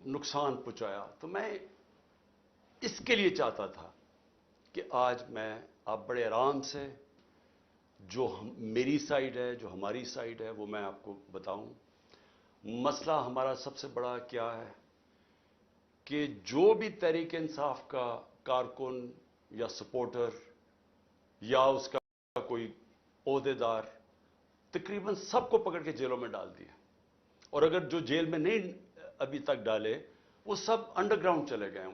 नुकसान पहुंचाया। तो मैं इसके लिए चाहता था कि आज मैं आप बड़े आराम से जो मेरी साइड है, जो हमारी साइड है, वो मैं आपको बताऊं। मसला हमारा सबसे बड़ा क्या है कि जो भी तहरीक इंसाफ का कारकुन या सपोर्टर या उसका कोई ओहदेदार, तकरीबन सबको पकड़ के जेलों में डाल दिया। और अगर जो जेल में नहीं अभी तक डाले, वो सब अंडरग्राउंड चले गए,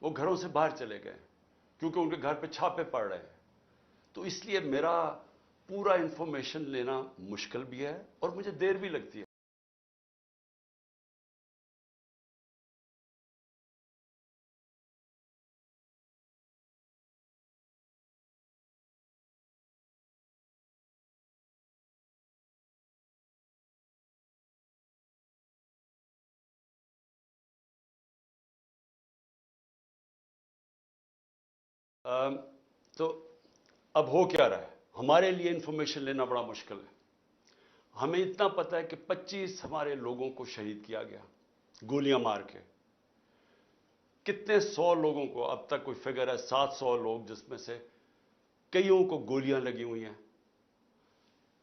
वो घरों से बाहर चले गए, क्योंकि उनके घर पे छापे पड़ रहे हैं। तो इसलिए मेरा पूरा इंफॉर्मेशन लेना मुश्किल भी है और मुझे देर भी लगती है। तो अब हो क्या रहा है, हमारे लिए इंफॉर्मेशन लेना बड़ा मुश्किल है। हमें इतना पता है कि 25 हमारे लोगों को शहीद किया गया गोलियां मार के। कितने 100 लोगों को, अब तक कोई फिगर है 700 लोग, जिसमें से कईयों को गोलियां लगी हुई हैं।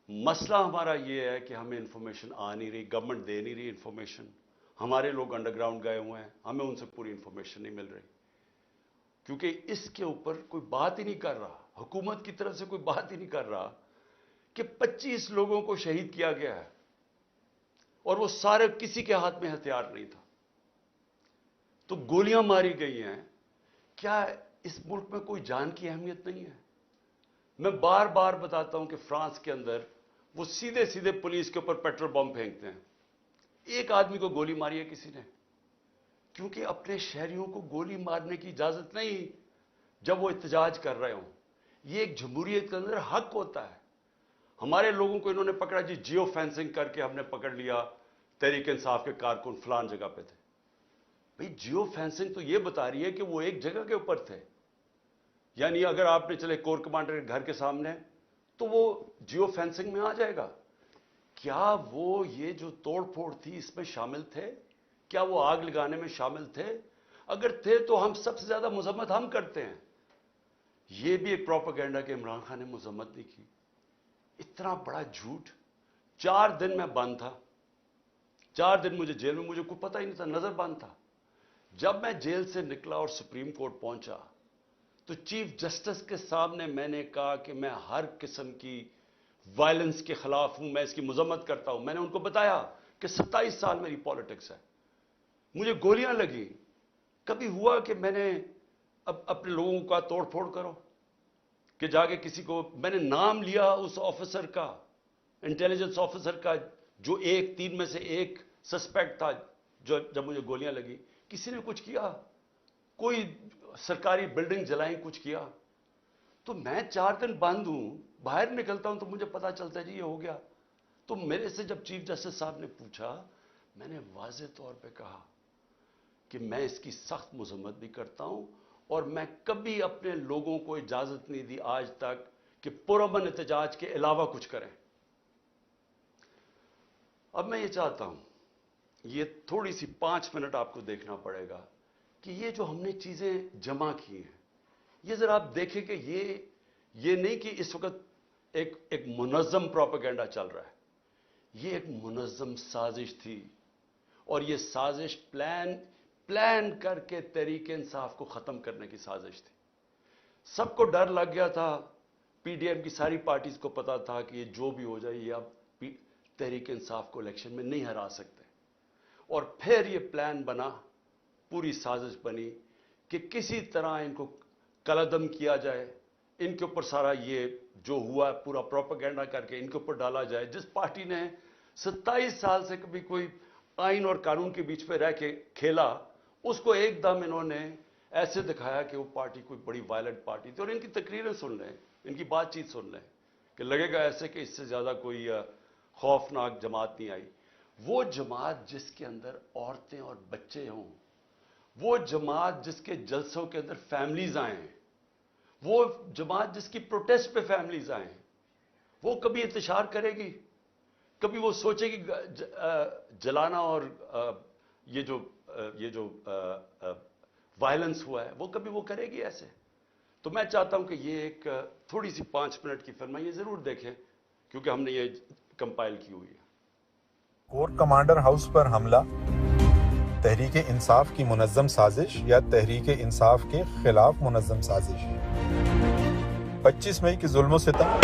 मसला हमारा यह है कि हमें इंफॉर्मेशन आ नहीं रही, गवर्नमेंट दे नहीं रही इंफॉर्मेशन। हमारे लोग अंडरग्राउंड गए हुए हैं, हमें उनसे पूरी इंफॉर्मेशन नहीं मिल रही, क्योंकि इसके ऊपर कोई बात ही नहीं कर रहा, हुकूमत की तरफ से कोई बात ही नहीं कर रहा कि 25 लोगों को शहीद किया गया है और वो सारे, किसी के हाथ में हथियार नहीं था, तो गोलियां मारी गई हैं। क्या इस मुल्क में कोई जान की अहमियत नहीं है? मैं बार बार बताता हूं कि फ्रांस के अंदर वो सीधे सीधे पुलिस के ऊपर पेट्रोल बम फेंकते हैं। एक आदमी को गोली मारी है किसी ने, क्योंकि अपने शहरियों को गोली मारने की इजाजत नहीं जब वो एहतजाज कर रहे हों। ये एक जमहूरियत के अंदर हक होता है। हमारे लोगों को इन्होंने पकड़ा जी, जियो फेंसिंग करके हमने पकड़ लिया, तहरीक इंसाफ के कारकुन फलान जगह पे थे। भाई, जियो फेंसिंग तो ये बता रही है कि वो एक जगह के ऊपर थे, यानी अगर आपने चले कोर कमांडर के घर के सामने, तो वो जियो फेंसिंग में आ जाएगा। क्या वो ये जो तोड़ फोड़ थी इसमें शामिल थे? क्या वो आग लगाने में शामिल थे? अगर थे तो हम सबसे ज्यादा मजम्मत हम करते हैं। ये भी एक प्रोपेगेंडा कि इमरान खान ने मजम्मत नहीं की। इतना बड़ा झूठ। 4 दिन मैं बंद था, 4 दिन मुझे जेल में, मुझे कुछ पता ही नहीं था, नजर बंद था। जब मैं जेल से निकला और सुप्रीम कोर्ट पहुंचा, तो चीफ जस्टिस के सामने मैंने कहा कि मैं हर किस्म की वायलेंस के खिलाफ हूं, मैं इसकी मजम्मत करता हूं। मैंने उनको बताया कि 27 साल मेरी पॉलिटिक्स है, मुझे गोलियां लगी, कभी हुआ कि मैंने अब अपने लोगों का तोड़ फोड़ करो, कि जाके किसी को, मैंने नाम लिया उस ऑफिसर का, इंटेलिजेंस ऑफिसर का, जो 3 में से एक सस्पेक्ट था, जो जब मुझे गोलियां लगी, किसी ने कुछ किया? कोई सरकारी बिल्डिंग जलाई, कुछ किया? तो मैं 4 दिन बंद हूं, बाहर निकलता हूं तो मुझे पता चलता है जी ये हो गया। तो मेरे से जब चीफ जस्टिस साहब ने पूछा, मैंने वाज़ेह तौर पे कहा कि मैं इसकी सख्त मजम्मत भी करता हूं, और मैं कभी अपने लोगों को इजाजत नहीं दी आज तक कि पुरअमन एहतजाज के अलावा कुछ करें। अब मैं ये चाहता हूं, ये थोड़ी सी 5 मिनट आपको देखना पड़ेगा कि ये जो हमने चीजें जमा की हैं, ये जरा आप देखें कि ये नहीं कि इस वक्त एक मुनज़्ज़म प्रोपेगेंडा चल रहा है। ये एक मुनज़्ज़म साजिश थी, और ये साजिश प्लान करके तहरीक इंसाफ को खत्म करने की साजिश थी। सबको डर लग गया था, पीडीएम की सारी पार्टीज को पता था कि ये जो भी हो जाए, ये अब तहरीक इंसाफ को इलेक्शन में नहीं हरा सकते। और फिर ये प्लान बना, पूरी साजिश बनी कि किसी तरह इनको कलअदम किया जाए, इनके ऊपर सारा ये जो हुआ पूरा प्रोपेगेंडा करके इनके ऊपर डाला जाए। जिस पार्टी ने 27 साल से कभी कोई आइन और कानून के बीच में रह के खेला, उसको एकदम इन्होंने ऐसे दिखाया कि वो पार्टी कोई बड़ी वायलेंट पार्टी थी। और इनकी तकरीरें सुन लें, इनकी बातचीत सुन लें, कि लगेगा ऐसे कि इससे ज्यादा कोई खौफनाक जमात नहीं आई। वो जमात जिसके अंदर औरतें और बच्चे हों, वो जमात जिसके जलसों के अंदर फैमिलीज आए, वो जमात जिसकी प्रोटेस्ट पे फैमिलीज आए, वो कभी इंतशार करेगी? कभी वो सोचेगी जलाना और ये जो یہ جو وائلنس ہوا ہے وہ کبھی وہ کرے گی ایسے؟ تو میں چاہتا ہوں کہ یہ ایک تھوڑی سی 5 منٹ کی فلم ہے، یہ ضرور دیکھیں کیونکہ ہم نے یہ کمپائل کی ہوئی ہے۔ کور کمانڈر ہاؤس پر حملہ تحریک انصاف کی منظم سازش یا تحریک انصاف کے خلاف منظم سازش؟ 25 مئی کی ظلم و ستم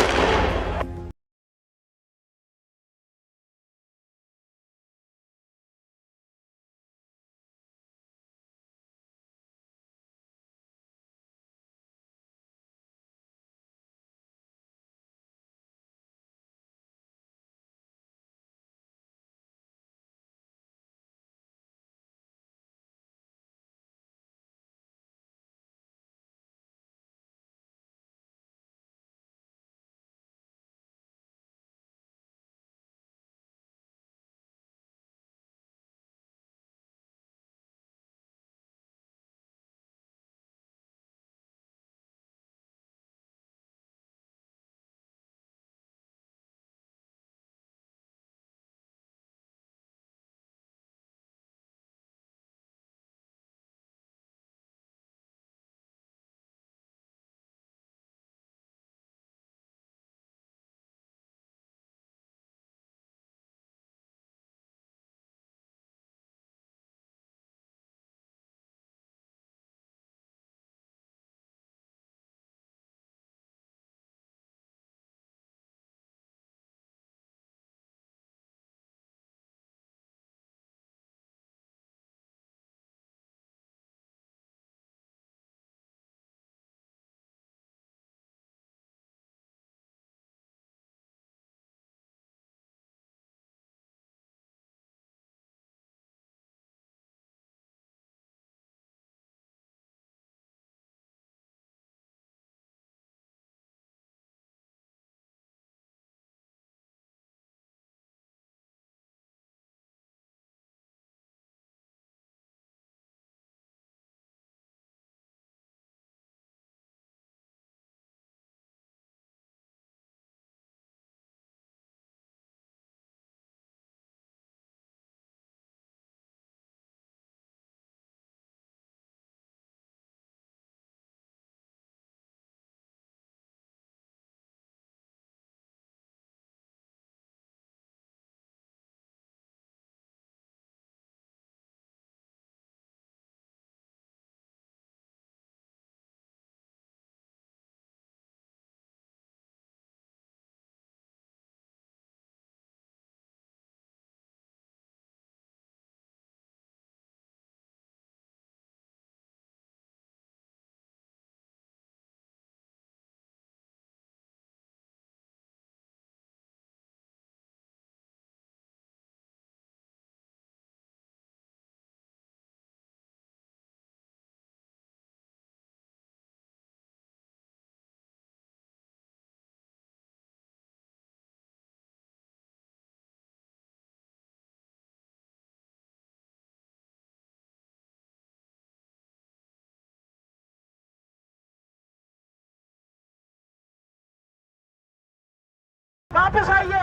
واپس آئیے۔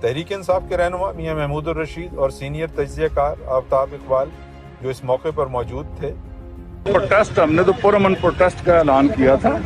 تحریک انصاف کے رہنما میاں محمود الرشید اور سینئر تجزیہ کار آفتاب اقبال جو اس موقع پر موجود تھے۔ پروٹیسٹ ہم نے تو پرامن پروٹیسٹ کا اعلان کیا تھا۔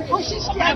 کوشش کیا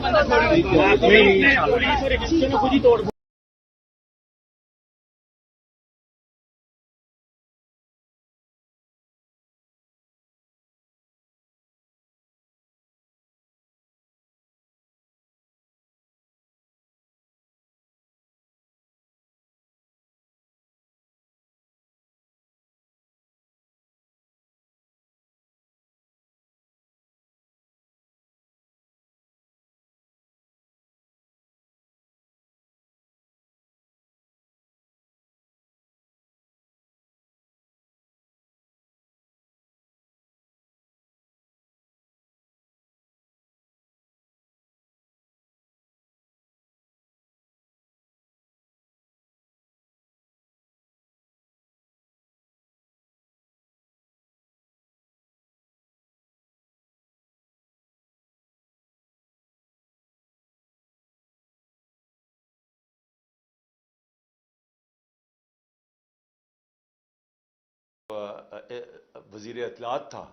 वजीर इत्तलात था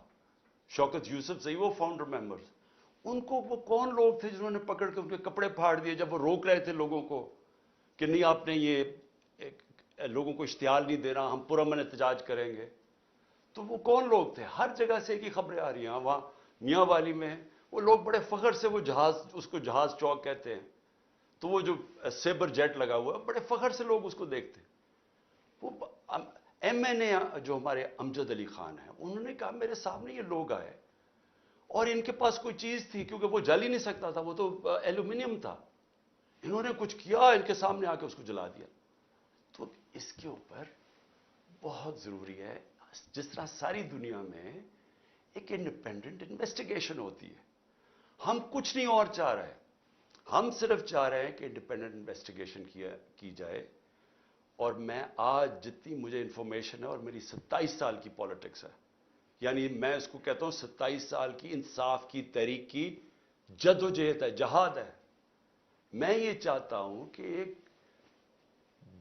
शौकत यूसुफ सही, वो फाउंडर मेंबर्स, उनको वो कौन लोग थे जिन्होंने पकड़ के उनके कपड़े फाड़ दिए जब वो रोक रहे थे लोगों को कि नहीं आपने ये लोगों को इश्तिहार नहीं देना, हम पुरअमन एहतजाज करेंगे। तो वो कौन लोग थे? हर जगह से एक ही खबरें आ रही हैं। वहां मियाँ वाली में वो लोग बड़े फख्र से वो जहाज, उसको जहाज चौक कहते हैं, तो वो जो सेबर जेट लगा हुआ है बड़े फख्र से लोग उसको देखते हैं। वो MNA जो हमारे अमजद अली खान है, उन्होंने कहा मेरे सामने ये लोग आए और इनके पास कोई चीज थी, क्योंकि वो जल ही नहीं सकता था, वो तो एल्यूमिनियम था, इन्होंने कुछ किया, इनके सामने आके उसको जला दिया। तो इसके ऊपर बहुत जरूरी है, जिस तरह सारी दुनिया में एक इंडिपेंडेंट इन्वेस्टिगेशन होती है, हम कुछ नहीं और चाह रहे, हम सिर्फ चाह रहे हैं कि इंडिपेंडेंट इन्वेस्टिगेशन की जाए। और मैं आज जितनी मुझे इंफॉर्मेशन है, और मेरी 27 साल की पॉलिटिक्स है, यानी मैं इसको कहता हूं 27 साल की इंसाफ की तहरीक की जद्दोजहद है, जहाद है। मैं ये चाहता हूं कि एक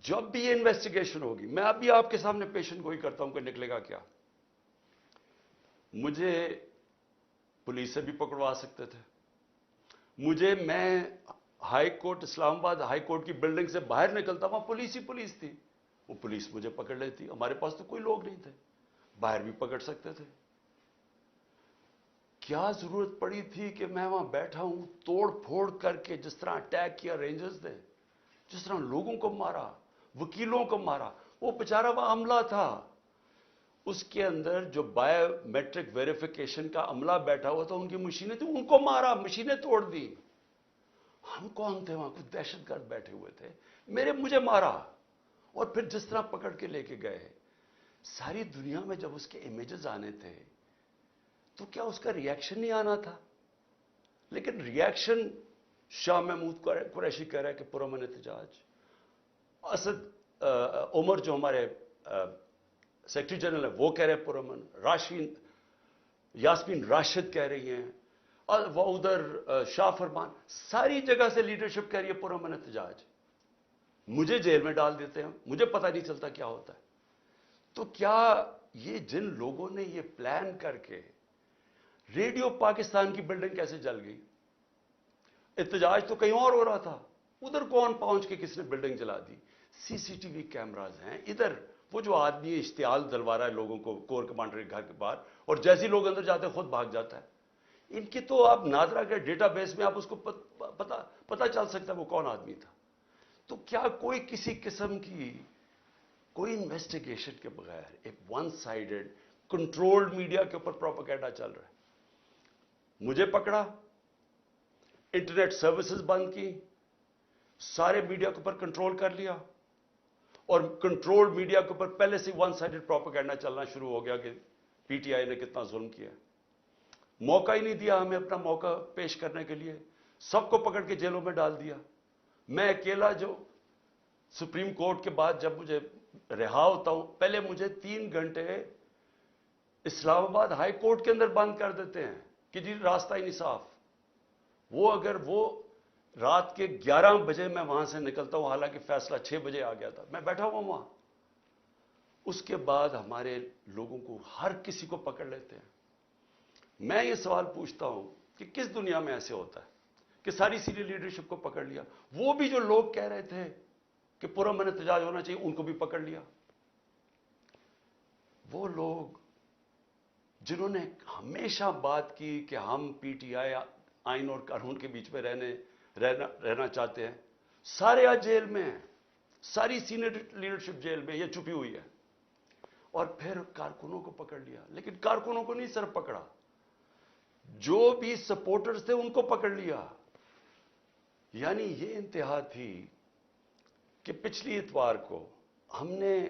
जब भी ये इन्वेस्टिगेशन होगी, मैं अभी आपके सामने पेशन गोई करता हूं कि निकलेगा क्या। मुझे पुलिस से भी पकड़वा सकते थे, मैं high court, Islamabad high court की बिल्डिंग से बाहर निकलता, वहां पुलिस ही पुलिस थी, वो पुलिस मुझे पकड़ लेती, हमारे पास तो कोई लोग नहीं थे, बाहर भी पकड़ सकते थे। क्या जरूरत पड़ी थी कि मैं वहां बैठा हूं, तोड़ फोड़ करके, जिस तरह अटैक किया रेंजर्स ने, जिस तरह लोगों को मारा, वकीलों को मारा, वो बेचारा वहां अमला था, उसके अंदर जो बायोमेट्रिक वेरिफिकेशन का अमला बैठा हुआ था, उनकी मशीनें थी, उनको मारा, मशीनें तोड़ दी। हम कौन थे? वहां कुछ दहशतगर्द बैठे हुए थे, मुझे मारा, और फिर जिस तरह पकड़ के लेके गए, सारी दुनिया में जब उसके इमेजेस आने थे तो क्या उसका रिएक्शन नहीं आना था? लेकिन रिएक्शन शाह महमूद कुरैशी कह रहा है कि पुरअमन एहतजाज, असद उमर जो हमारे सेक्रेटरी जनरल है वो कह रहे हैं पुरअमन, यास्मीन राशिद कह रही हैं, और वह उधर शाह फरमान, सारी जगह से लीडरशिप कह रही है पुरअमन एहतजाज। मुझे जेल में डाल देते हैं, मुझे पता नहीं चलता क्या होता है। तो क्या ये जिन लोगों ने ये प्लान करके, रेडियो पाकिस्तान की बिल्डिंग कैसे जल गई? एहतजाज तो कहीं और हो रहा था, उधर कौन पहुंच के किसने बिल्डिंग जला दी? CCTV कैमराज हैं इधर, वो जो आदमी इश्तियाल दिलवा रहा है लोगों को कोर कमांडर के घर के बाहर, और जैसे ही लोग अंदर जाते हैं खुद भाग जाता है। इनके तो आप नादरा के डेटाबेस में आप उसको पता चल सकता है वो कौन आदमी था। तो क्या कोई किसी किस्म की कोई इन्वेस्टिगेशन के बगैर एक वन साइडेड कंट्रोल्ड मीडिया के ऊपर प्रोपेगेंडा चल रहा है? मुझे पकड़ा, इंटरनेट सर्विसेज बंद की, सारे मीडिया के ऊपर कंट्रोल कर लिया, और कंट्रोल्ड मीडिया के ऊपर पहले से वन साइडेड प्रोपेगेंडा चलना शुरू हो गया कि PTI ने कितना जुल्म किया। मौका ही नहीं दिया हमें अपना मौका पेश करने के लिए, सबको पकड़ के जेलों में डाल दिया। मैं अकेला जो सुप्रीम कोर्ट के बाद जब मुझे रिहा होता हूं, पहले मुझे 3 घंटे इस्लामाबाद हाई कोर्ट के अंदर बंद कर देते हैं कि जी रास्ता ही नहीं साफ। वो अगर वो रात के 11 बजे मैं वहां से निकलता हूं, हालांकि फैसला 6 बजे आ गया था, मैं बैठा हुआ वहां, उसके बाद हमारे लोगों को हर किसी को पकड़ लेते हैं। मैं ये सवाल पूछता हूं कि किस दुनिया में ऐसे होता है कि सारी सीनियर लीडरशिप को पकड़ लिया? वो भी जो लोग कह रहे थे कि पुरअमन एहतजाज होना चाहिए, उनको भी पकड़ लिया। वो लोग जिन्होंने हमेशा बात की कि हम PTI आइन और कानून के बीच में रहना चाहते हैं, सारे आज जेल में हैं, सारी सीनियर लीडरशिप जेल में, ये छुपी हुई है। और फिर कारकुनों को पकड़ लिया, लेकिन कारकुनों को नहीं सिर्फ पकड़ा, जो भी सपोर्टर्स थे उनको पकड़ लिया। यानी ये इंतहा थी कि पिछली इतवार को हमने,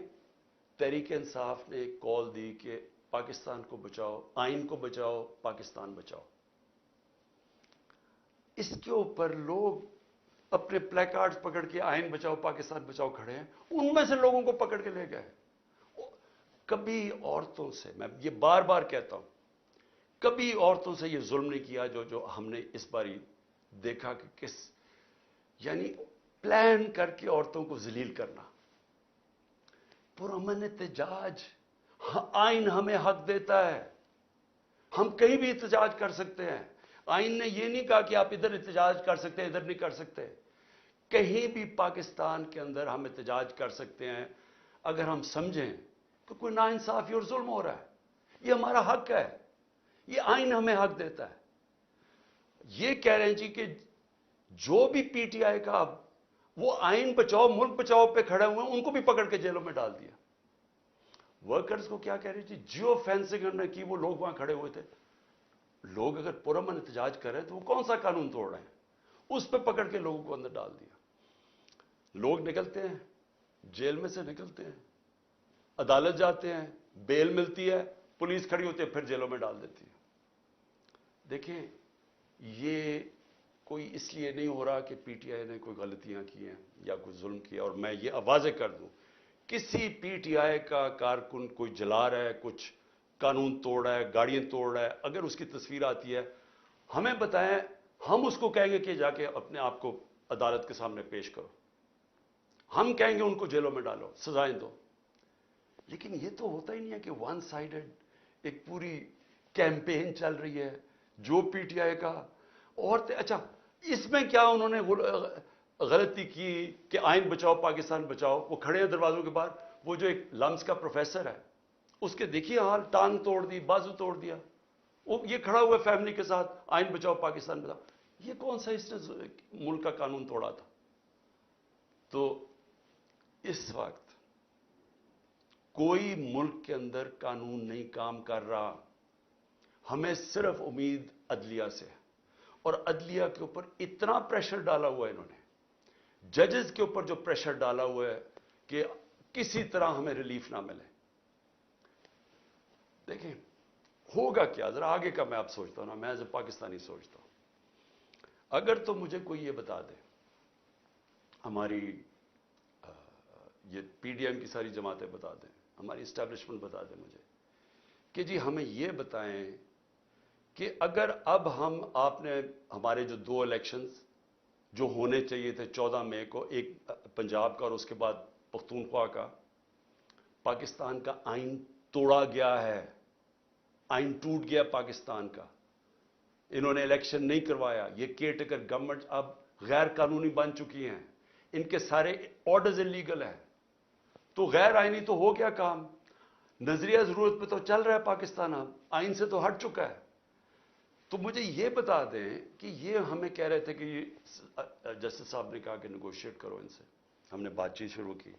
तहरीक इंसाफ ने एक कॉल दी कि पाकिस्तान को बचाओ, आइन को बचाओ, पाकिस्तान बचाओ। इसके ऊपर लोग अपने प्लेकार्ड्स पकड़ के आइन बचाओ पाकिस्तान बचाओ खड़े हैं, उनमें से लोगों को पकड़ के ले गए। कभी औरतों से, मैं ये बार बार कहता हूं, कभी औरतों से ये जुल्म नहीं किया जो हमने इस बारी देखा कि किस, यानी प्लान करके औरतों को जलील करना। पुरअमन एहतजाज, आइन हमें हक देता है, हम कहीं भी एहतजाज कर सकते हैं। आइन ने यह नहीं कहा कि आप इधर एहतजाज कर सकते हैं, इधर नहीं कर सकते। कहीं भी पाकिस्तान के अंदर हम एहतजाज कर सकते हैं अगर हम समझें कि कोई नाइंसाफी और जुल्म हो रहा है। ये हमारा हक है, ये आइन हमें हक देता है। ये कह रहे हैं जी कि जो भी पीटीआई का वो आइन बचाओ मुल्क बचाओ पे खड़े हुए हैं, उनको भी पकड़ के जेलों में डाल दिया। वर्कर्स को क्या कह रही थी, जियो फेंसिंग हमने की, वो लोग वहां खड़े हुए थे। लोग अगर पुरअमन एहतजाज कर रहे हैं तो वो कौन सा कानून तोड़ रहे हैं, उस पर पकड़ के लोगों को अंदर डाल दिया। लोग निकलते हैं, जेल में से निकलते हैं, अदालत जाते हैं, बेल मिलती है, पुलिस खड़ी होती है, फिर जेलों में डाल देती है। देखिए, ये कोई इसलिए नहीं हो रहा कि पीटीआई ने कोई गलतियां की हैं या कोई जुल्म किया। और मैं ये आवाज़ें कर दूं, किसी पीटीआई का कारकुन कोई जला रहा है, कुछ कानून तोड़ रहा है, गाड़ियां तोड़ रहा है, अगर उसकी तस्वीर आती है हमें बताएं, हम उसको कहेंगे कि जाके अपने आप को अदालत के सामने पेश करो, हम कहेंगे उनको जेलों में डालो, सजाएं दो। लेकिन ये तो होता ही नहीं है कि वन साइडेड एक पूरी कैंपेन चल रही है जो पीटीआई का। और अच्छा, इसमें क्या उन्होंने गलती की कि आइन बचाओ पाकिस्तान बचाओ, वो खड़े हैं दरवाजों के बाहर, वो जो एक लम्स का प्रोफेसर है उसके देखिए हाल, टांग तोड़ दी, बाजू तोड़ दिया, वो ये खड़ा हुआ फैमिली के साथ, आइन बचाओ पाकिस्तान बचाओ। ये कौन सा इसने मुल्क का कानून तोड़ा था? तो इस वक्त कोई मुल्क के अंदर कानून नहीं काम कर रहा, हमें सिर्फ उम्मीद अदलिया से है। और अदलिया के ऊपर इतना प्रेशर डाला हुआ है इन्होंने, जजेस के ऊपर जो प्रेशर डाला हुआ है कि किसी तरह हमें रिलीफ ना मिले। देखें होगा क्या, जरा आगे का मैं आप सोचता हूं ना, मैं एज ए पाकिस्तानी सोचता हूं। अगर तो मुझे कोई ये बता दे, हमारी ये पीडीएम की सारी जमातें बता दें, हमारी इस्टेब्लिशमेंट बता दें मुझे कि जी हमें ये बताएं कि अगर अब आपने हमारे जो 2 इलेक्शंस जो होने चाहिए थे 14 मई को, एक पंजाब का और उसके बाद पख्तूनख्वा का, पाकिस्तान का आइन तोड़ा गया है, आइन टूट गया पाकिस्तान का, इन्होंने इलेक्शन नहीं करवाया, ये केयरटेकर गवर्नमेंट अब गैर कानूनी बन चुकी हैं, इनके सारे ऑर्डर्स इलीगल हैं, तो गैर आइनी तो हो गया काम, नजरिया जरूरत पे तो चल रहा है पाकिस्तान, अब आइन से तो हट चुका है। तो मुझे ये बता दें कि ये हमें कह रहे थे कि जस्टिस साहब ने कहा कि नेगोशिएट करो इनसे, हमने बातचीत शुरू की,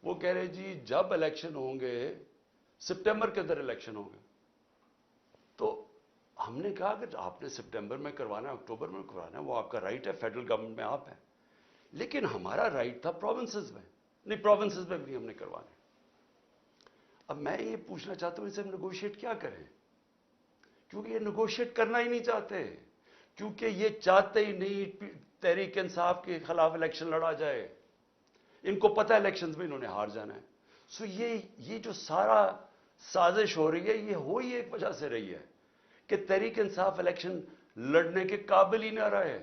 वो कह रहे जी जब इलेक्शन होंगे, सितंबर के अंदर इलेक्शन होंगे। तो हमने कहा कि आपने सितंबर में करवाना है, अक्टूबर में करवाना है, वो आपका राइट है, फेडरल गवर्नमेंट में आप हैं, लेकिन हमारा राइट था प्रोविंसेस में, नहीं प्रोविंसेस में भी हमने करवाने। अब मैं ये पूछना चाहता हूं इनसे हम नेगोशिएट क्या करें, क्योंकि ये नेगोशिएट करना ही नहीं चाहते, क्योंकि ये चाहते ही नहीं तहरीक इंसाफ के खिलाफ इलेक्शन लड़ा जाए, इनको पता है इलेक्शंस में इन्होंने हार जाना है। सो ये जो सारा साजिश हो रही है, ये हो ही एक वजह से रही है कि तहरीक इंसाफ इलेक्शन लड़ने के काबिल ही ना रहे,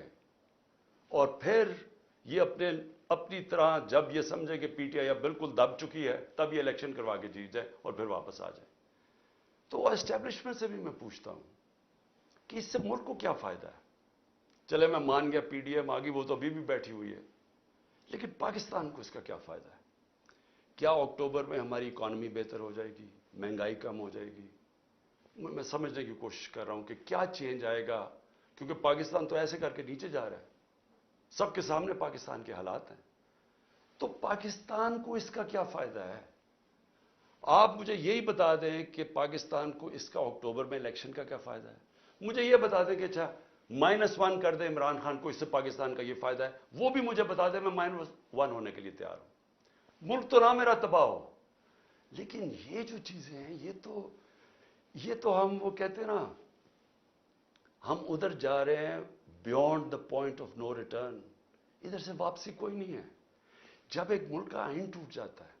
और फिर ये अपनी तरह जब ये समझे कि पीटीआई अब बिल्कुल दब चुकी है, तब ये इलेक्शन करवा के जीत जाए और फिर वापस आ जाए। तो एस्टेब्लिशमेंट से भी मैं पूछता हूं कि इससे मुल्क को क्या फायदा है। चले मैं मान गया पीडीएम आ गई, वो तो अभी भी बैठी हुई है, लेकिन पाकिस्तान को इसका क्या फायदा है? क्या अक्टूबर में हमारी इकॉनमी बेहतर हो जाएगी, महंगाई कम हो जाएगी? मैं समझने की कोशिश कर रहा हूं कि क्या चेंज आएगा, क्योंकि पाकिस्तान तो ऐसे करके नीचे जा रहा है, सबके सामने पाकिस्तान के हालात हैं। तो पाकिस्तान को इसका क्या फायदा है? आप मुझे यही बता दें कि पाकिस्तान को इसका अक्टूबर में इलेक्शन का क्या फायदा है। मुझे यह बता दें कि अच्छा -1 कर दे इमरान खान को, इससे पाकिस्तान का यह फायदा है, वो भी मुझे बता दें, मैं -1 होने के लिए तैयार हूं, मुल्क तो ना मेरा तबाह हो। लेकिन ये जो चीजें हैं, ये तो हम वो कहते हैं ना, हम उधर जा रहे हैं beyond the point of no return, इधर से वापसी कोई नहीं है। जब एक मुल्क का आइन टूट जाता है,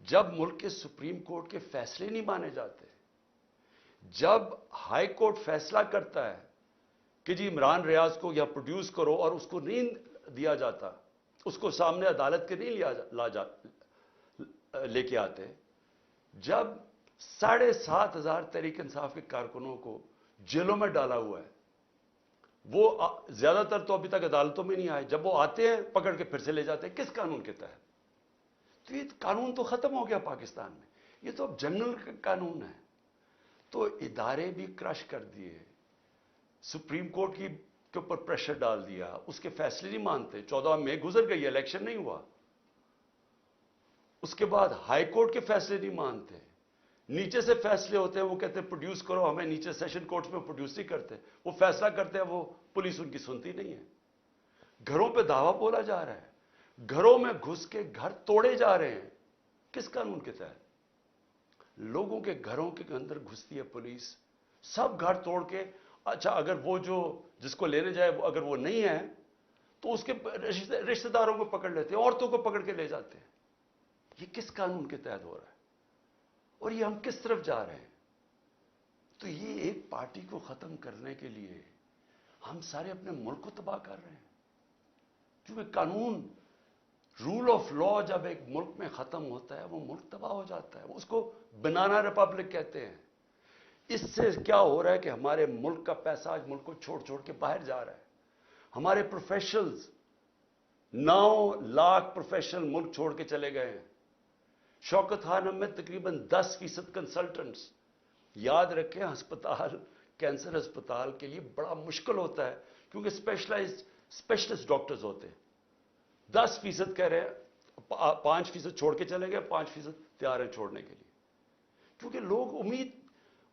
जब मुल्क के सुप्रीम कोर्ट के फैसले नहीं माने जाते, जब हाई कोर्ट फैसला करता है कि जी इमरान रियाज को या प्रोड्यूस करो और उसको नहीं दिया जाता, उसको सामने अदालत के नहीं लेके आते, جب 7,500 تحریک انصاف کے کارکنوں کو جیلوں میں ڈالا ہوا ہے، وہ زیادہ تر تو ابھی تک عدالتوں میں نہیں آئے، جب وہ آتے ہیں پکڑ کے پھر سے لے جاتے ہیں، کس قانون کے تحت؟ تو یہ قانون تو ختم ہو گیا پاکستان میں، یہ تو اب جنرل قانون ہے۔ تو ادارے بھی کرش کر دیے، سپریم کورٹ کے اوپر پریشر ڈال دیا، اس کے فیصلے نہیں مانتے۔ 14 مئی گزر گئی، الیکشن نہیں ہوا، اس کے بعد ہائی کورٹ کے فیصلے نہیں مانتے، نیچے سے فیصلے ہوتے ہیں، وہ کہتے ہیں پروڈیوس کرو، ہمیں نیچے سیشن کورٹس میں پروڈیوس نہیں کرتے، وہ فیصلہ کرتے ہیں، وہ پولیس ان کی سنتی نہیں ہے۔ گھروں پہ دعویٰ بولا جا رہا ہے، گھروں میں گھس کے گھر توڑے جا رہے ہیں، کس قانون کے تحت؟ لوگوں کے گھروں کے اندر گھستی ہے پولیس، سب گھر توڑ کے، اچھا اگر وہ جس کو لینے جائے اگر وہ نہیں ہے تو اس کے رشتہ داروں کو پکڑ لیتے ہیں، عورتوں کو پکڑ کے لے جاتے ہیں۔ یہ کس قانون کے تحت ہو رہا ہے اور یہ ہم کس طرف جا رہے ہیں؟ تو یہ ایک پارٹی کو ختم کرنے کے لیے ہم سارے اپنے ملک کو تباہ کر رہے ہیں، کیونکہ قانون، رول آف لا جب ایک ملک میں ختم ہوتا ہے وہ ملک تباہ ہو جاتا ہے، اس کو بنانا ریپبلک کہتے ہیں۔ اس سے کیا ہو رہا ہے کہ ہمارے ملک کا پیسہ آج ملک کو چھوڑ چھوڑ کے باہر جا رہا ہے، ہمارے پروفیشنلز 9 لاکھ پروفیشنل ملک چھوڑ کے چلے گئے ہیں۔ شوکت خانم میں تقریباً 10% کنسلٹنٹس، یاد رکھیں ہسپتال، کینسر ہسپتال کے لیے بڑا مشکل ہوتا ہے کیونکہ اسپیشلسٹ ڈاکٹرز ہوتے ہیں۔ 10% کہہ رہے ہیں، 5% چھوڑ کے چلے گئے، 5% تیار ہیں چھوڑنے کے لیے، کیونکہ لوگ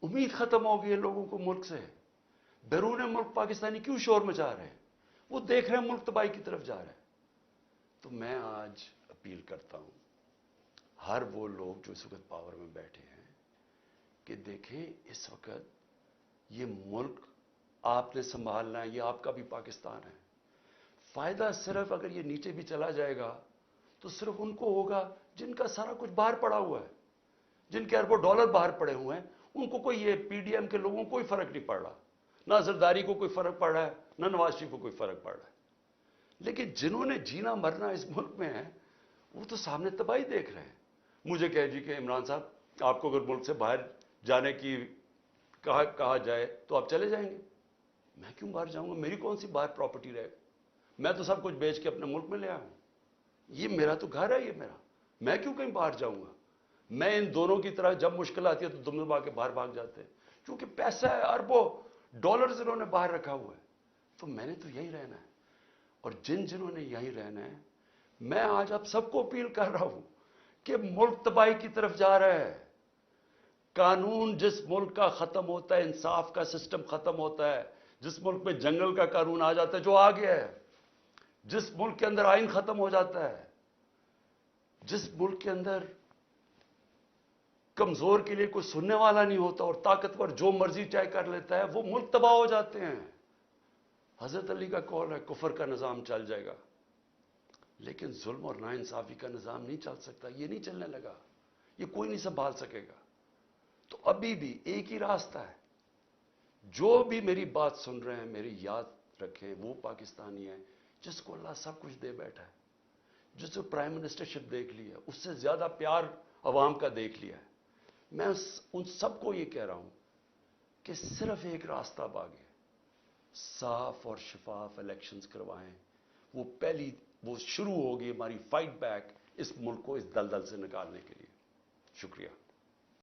امید ختم ہو گئی ہے لوگوں کو ملک سے۔ بیرون ملک پاکستانی کیوں شور مچا رہے ہیں؟ وہ دیکھ رہے ہیں ملک تباہی کی طرف جا رہے ہیں۔ تو میں آج اپیل کرتا ہوں ہر وہ لوگ جو اس وقت پاور میں بیٹھے ہیں کہ دیکھیں اس وقت یہ ملک آپ نے سنبھالنا ہے، یہ آپ کا بھی پاکستان ہے۔ فائدہ صرف اگر یہ نیچے بھی چلا جائے گا تو صرف ان کو ہوگا جن کا سارا کچھ باہر پڑا ہوا ہے، جن کے اربوں ڈالر باہر پڑے ہوئے ہیں، ان کو کوئی، یہ پی ڈی ایم کے لوگوں کو کوئی فرق نہیں پڑ رہا، نہ زرداری کو کوئی فرق پڑ رہا ہے، نہ نواز شریف کو کوئی فرق پڑ رہا ہے۔ لیکن جنہوں نے جینا مرنا اس ملک میں ہے وہ تو سامنے تباہی دیکھ رہے ہیں۔ مجھے کہے جی کہ عمران صاحب آپ کو اگر ملک سے باہر جانے کی کہا جائے تو آپ چلے جائیں گے؟ میں کیوں باہر جاؤں گا؟ میری کون سی باہر پراپرٹی رہے گا؟ میں تو سب کچھ بیچ کے اپنے ملک میں لے آیا ہوں، یہ میرا تو گھر ہے، یہ میرا، میں کیوں کہیں باہر جاؤں گا؟ میں ان دونوں کی طرح جب مشکل آتی ہے تو دم دبا کے باہر بھاگ جاتے ہیں، کیونکہ پیسہ ہے، اربوں ڈالرز انہوں نے باہر رکھا ہوا ہے۔ تو میں نے تو یہی رہنا ہے، اور جنہوں نے یہی رہنا ہے، میں آج آپ سب کو اپیل کر رہا ہوں کہ ملک تباہی کی طرف جا رہا ہے۔ قانون جس ملک کا ختم ہوتا ہے، انصاف کا سسٹم ختم ہوتا ہے، جس ملک میں جنگل کا قانون آ جاتا ہے جو آ گیا ہے، جس ملک کے اندر آئین ختم ہو جاتا ہے، جس ملک کے اندر کمزور کے لیے کوئی سننے والا نہیں ہوتا اور طاقتور جو مرضی چاہے کر لیتا ہے، وہ ملک تباہ ہو جاتے ہیں۔ حضرت علی کا قول ہے کفر کا نظام چل جائے گا، لیکن ظلم اور ناانصافی کا نظام نہیں چل سکتا، یہ نہیں چلنے لگا، یہ کوئی نہیں سنبھال سکے گا۔ تو ابھی بھی ایک ہی راستہ ہے، جو بھی میری بات سن رہے ہیں میری یاد رکھیں، وہ پاکستانی ہے جس کو اللہ سب کچھ دے بیٹھا ہے، جس کو پرائم منسٹرشپ دیکھ لی ہے، اس سے زیادہ پیار عوام کا دیکھ لیا ہے۔ میں ان سب کو یہ کہہ رہا ہوں کہ صرف ایک راستہ باقی ہے، صاف اور شفاف الیکشنز کروائیں، وہ شروع ہوگی ہماری فائٹ بیک اس ملک کو اس دلدل سے نکالنے کے لیے۔ شکریہ۔